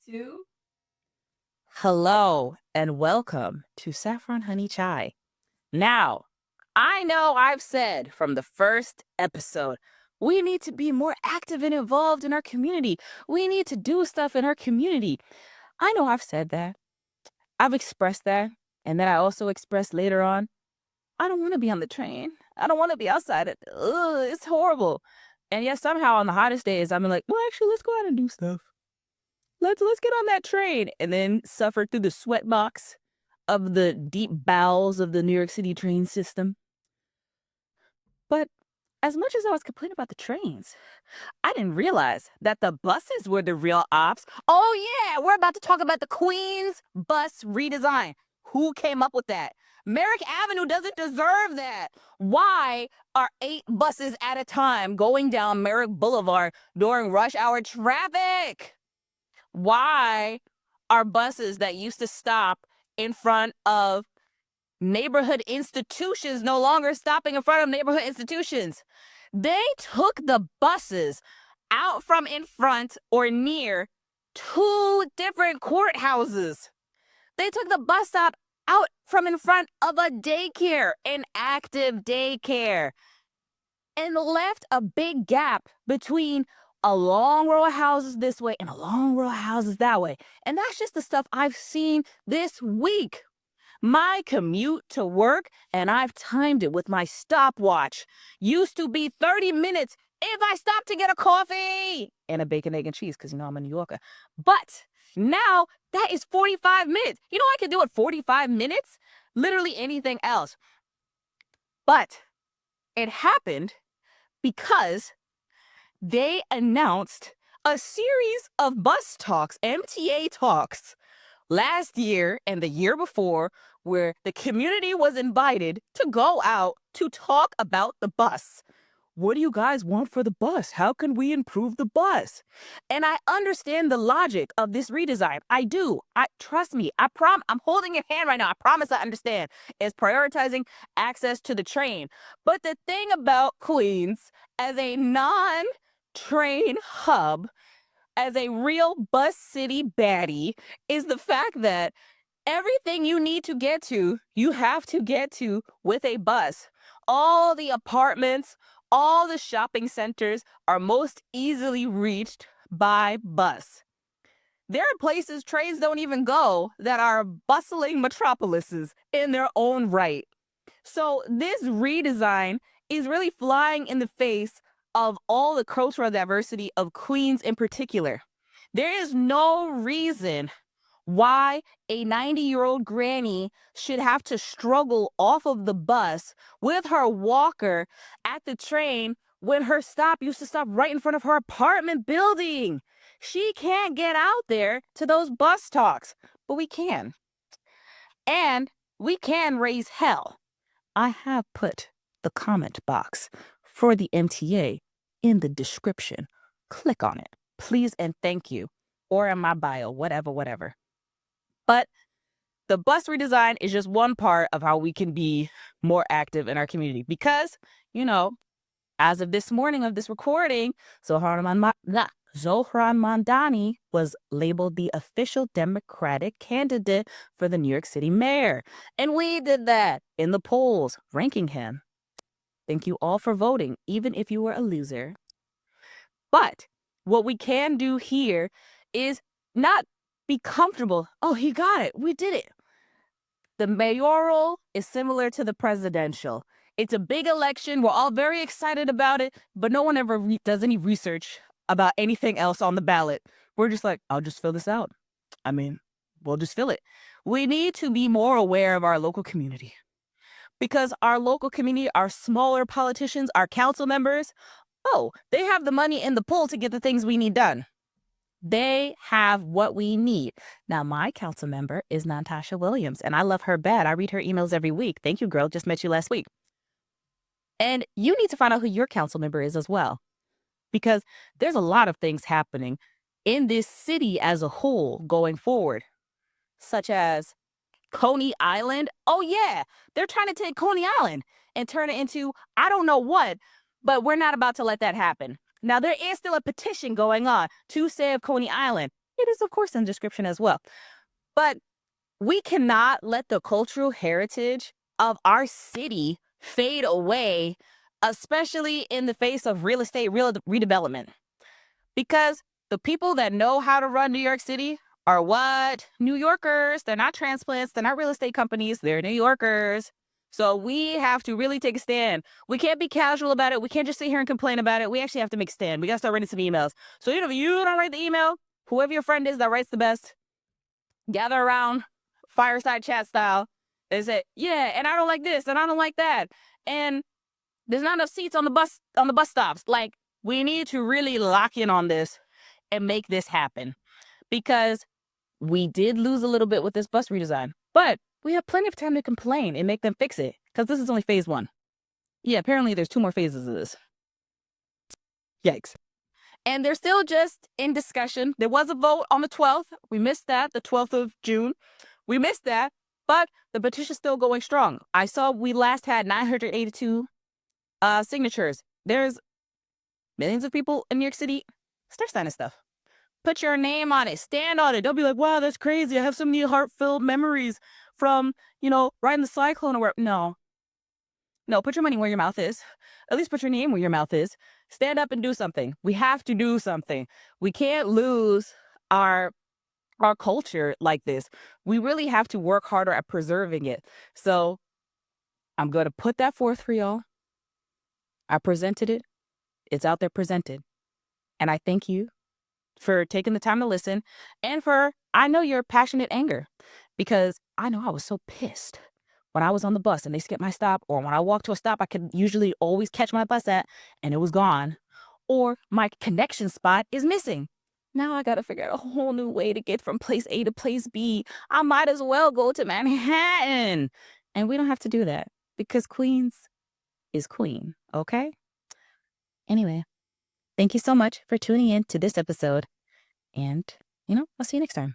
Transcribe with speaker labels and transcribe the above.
Speaker 1: Two.
Speaker 2: Hello and welcome to Saffron Honey Chai. Now, I know I've said from the first episode, we need to be more active and involved in our community. We need to do stuff in our community. I know I've said that. I've expressed that. And then I also expressed later on, I don't want to be on the train. I don't want to be outside. It's horrible. And yet somehow on the hottest days, I'm like, well, actually, let's go out and do stuff. Let's get on that train and then suffer through the sweat box of the deep bowels of the New York City train system. But as much as I was complaining about the trains, I didn't realize that the buses were the real ops. Oh yeah, we're about to talk about the Queens Bus Redesign. Who came up with that? Merrick Avenue doesn't deserve that. Why are 8 buses at a time going down Merrick Boulevard during rush hour traffic? Why are buses that used to stop in front of neighborhood institutions no longer stopping in front of neighborhood institutions? They took the buses out from in front or near 2 different courthouses. They took the bus stop out from in front of a daycare, an active daycare, and left a big gap between a long row of houses this way and a long row of houses that way. And that's just the stuff I've seen this week. My commute to work, and I've timed it with my stopwatch, used to be 30 minutes if I stopped to get a coffee and a bacon, egg, and cheese, because I'm a New Yorker. But now that is 45 minutes. You know, I can do it 45 minutes, literally anything else. But it happened because they announced a series of bus talks, MTA talks, last year and the year before, where the community was invited to go out to talk about the bus. What do you guys want for the bus? How can we improve the bus? And I understand the logic of this redesign. I do. Trust me. I'm holding your hand right now. I promise I understand. It's prioritizing access to the train. But the thing about Queens as a non-train hub, as a real bus city baddie, is the fact that everything you need to get to, you have to get to with a bus. All the apartments, all the shopping centers are most easily reached by bus. There are places trains don't even go that are bustling metropolises in their own right. So this redesign is really flying in the face of all the cultural diversity of Queens in particular. There is no reason why a 90-year-old granny should have to struggle off of the bus with her walker at the train when her stop used to stop right in front of her apartment building. She can't get out there to those bus talks, but we can. And we can raise hell. I have put the comment box for the MTA in the description. Click on it, please and thank you. Or in my bio, whatever. But the bus redesign is just one part of how we can be more active in our community because, as of this morning of this recording, Zohran Mamdani was labeled the official Democratic candidate for the New York City mayor. And we did that in the polls, ranking him. Thank you all for voting, even if you were a loser. But what we can do here is not be comfortable. Oh, he got it. We did it. The mayoral is similar to the presidential. It's a big election. We're all very excited about it, but no one ever does any research about anything else on the ballot. We're just like, I'll just fill this out. We'll just fill it. We need to be more aware of our local community because our local community, our smaller politicians, our council members, they have the money in the pool to get the things we need done. They have what we need. Now, my council member is Natasha Williams, and I love her bad. I read her emails every week. Thank you, girl. Just met you last week. And you need to find out who your council member is as well, because there's a lot of things happening in this city as a whole going forward, such as Coney Island. Oh, yeah, they're trying to take Coney Island and turn it into I don't know what, but we're not about to let that happen. Now, there is still a petition going on to save Coney Island. It is, of course, in the description as well. But we cannot let the cultural heritage of our city fade away, especially in the face of real estate redevelopment. Because the people that know how to run New York City are what? New Yorkers. They're not transplants. They're not real estate companies. They're New Yorkers. So we have to really take a stand. We can't be casual about it. We can't just sit here and complain about it. We actually have to make a stand. We got to start writing some emails. So if you don't write the email, whoever your friend is that writes the best, gather around, fireside chat style. They say, yeah, and I don't like this, and I don't like that. And there's not enough seats on the bus stops. Like, we need to really lock in on this and make this happen, because we did lose a little bit with this bus redesign, but we have plenty of time to complain and make them fix it, because this is only phase one. Yeah, apparently there's 2 more phases of this. Yikes. And they're still just in discussion. There was a vote on the 12th. We missed that, the 12th of June. We missed that, but the petition's still going strong. I saw we last had 982 signatures. There's millions of people in New York City. Start signing stuff. Put your name on it. Stand on it. Don't be like, wow, that's crazy. I have so many heart-filled memories from, riding the cyclone or where. No. No, put your money where your mouth is. At least put your name where your mouth is. Stand up and do something. We have to do something. We can't lose our culture like this. We really have to work harder at preserving it. So I'm going to put that forth for y'all. I presented it. It's out there presented. And I thank you for taking the time to listen, and I know your passionate anger, because I know I was so pissed when I was on the bus and they skipped my stop, or when I walked to a stop I could usually always catch my bus at and it was gone, or my connection spot is missing. Now I got to figure out a whole new way to get from place A to place B. I might as well go to Manhattan. And we don't have to do that, because Queens is queen, okay? Anyway, thank you so much for tuning in to this episode. And, I'll see you next time.